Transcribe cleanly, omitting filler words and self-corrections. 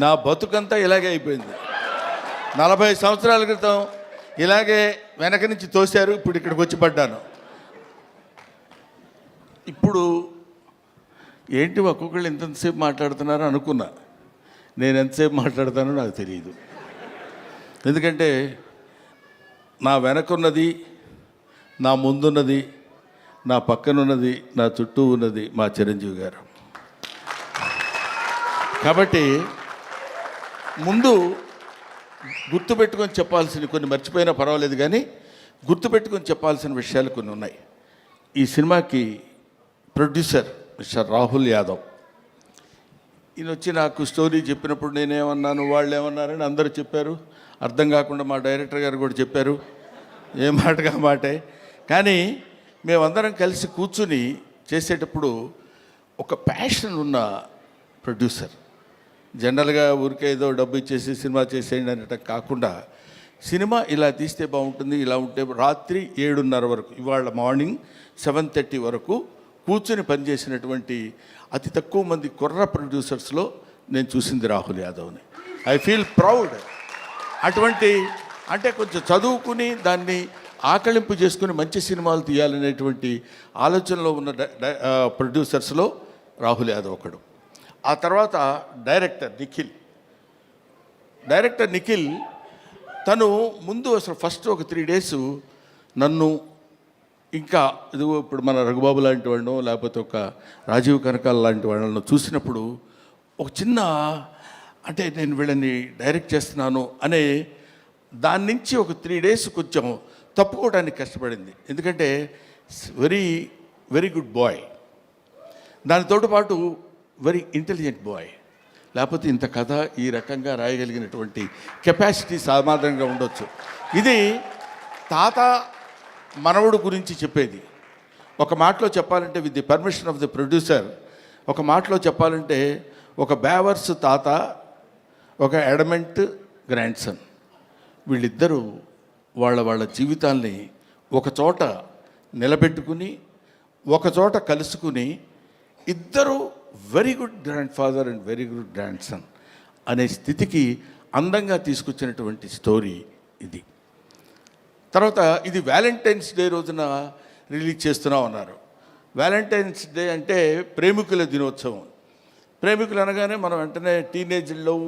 నా బతుకంతా ఇలాగే అయిపోయింది. 40 సంవత్సరాల క్రితం ఇలాగే వెనక నుంచి తోశారు, ఇప్పుడు ఇక్కడికి వచ్చి పడ్డాను. ఇప్పుడు ఏంటి ఒక్కొక్కళ్ళు ఇంతసేపు మాట్లాడుతున్నారో అనుకున్నా. నేను ఎంతసేపు మాట్లాడతానో నాకు తెలియదు. ఎందుకంటే నా వెనకున్నది, నా ముందున్నది, నా పక్కనున్నది, నా చుట్టూ ఉన్నది మా చిరంజీవి గారు. కాబట్టి ముందు గుర్తుపెట్టుకొని చెప్పాల్సిన కొన్ని మర్చిపోయినా పర్వాలేదు, కానీ గుర్తుపెట్టుకొని చెప్పాల్సిన విషయాలు కొన్ని ఉన్నాయి. ఈ సినిమాకి ప్రొడ్యూసర్ మిస్టర్ రాహుల్ యాదవ్. ఈయన వచ్చి నాకు స్టోరీ చెప్పినప్పుడు నేనేమన్నాను, వాళ్ళు ఏమన్నారని అందరూ చెప్పారు. అర్థం కాకుండా మా డైరెక్టర్ గారు కూడా చెప్పారు, ఏ మాటగా మాటే. కానీ మేమందరం కలిసి కూర్చుని చేసేటప్పుడు ఒక ప్యాషన్ ఉన్న ప్రొడ్యూసర్. జనరల్గా ఊరికే ఏదో డబ్బు ఇచ్చేసి సినిమా చేసేయండి అనటం కాకుండా, సినిమా ఇలా తీస్తే బాగుంటుంది, ఇలా ఉంటే రాత్రి 7:30 వరకు, ఇవాళ మార్నింగ్ 7:30 వరకు కూర్చొని పనిచేసినటువంటి అతి తక్కువ మంది కుర్ర ప్రొడ్యూసర్స్లో నేను చూసింది రాహుల్ యాదవ్ని. I feel proud. అటువంటి అంటే కొంచెం చదువుకుని దాన్ని ఆకళింపు చేసుకుని మంచి సినిమాలు తీయాలనేటువంటి ఆలోచనలో ఉన్న ప్రొడ్యూసర్స్లో రాహుల్ యాదవ్ ఒకడు. ఆ తర్వాత డైరెక్టర్ నిఖిల్ తను ముందు అసలు ఫస్ట్ ఒక 3 days నన్ను, ఇంకా ఇదిగో ఇప్పుడు మన రఘుబాబు లాంటి వాళ్ళను, లేకపోతే ఒక రాజీవ్ కనకాల లాంటి వాళ్ళను చూసినప్పుడు ఒక చిన్న, అంటే నేను వీళ్ళని డైరెక్ట్ చేస్తున్నాను అనే దాని నుంచి ఒక 3 days కొంచెం తప్పుకోవడానికి కష్టపడింది. ఎందుకంటే వెరీ వెరీ గుడ్ బాయ్, దానితో పాటు వెరీ ఇంటెలిజెంట్ బాయ్. లేకపోతే ఇంత కథ ఈ రకంగా రాయగలిగినటువంటి కెపాసిటీ సామాన్యంగా ఉండొచ్చు. ఇది తాత మనవడు గురించి చెప్పేది. ఒక మాటలో చెప్పాలంటే, with the permission of the producer, ఒక మాటలో చెప్పాలంటే ఒక బేవర్స్ తాత, ఒక ఎడమెంట్ గ్రాండ్ సన్, వీళ్ళిద్దరూ వాళ్ళ జీవితాల్ని ఒకచోట నిలబెట్టుకుని, ఒకచోట కలుసుకుని, ఇద్దరు very good grand father and very good grand son అనే స్థితికి అందంగా తీసుకొచ్చినటువంటి స్టోరీ ఇది. తర్వాత ఇది వ్యాలంటైన్స్ డే రోజున రిలీజ్ చేస్తున్నాం అన్నారు. వ్యాలంటైన్స్ డే అంటే ప్రేమికుల దినోత్సవం. ప్రేమికులు అనగానే మనం వెంటనే టీనేజ్ లవ్,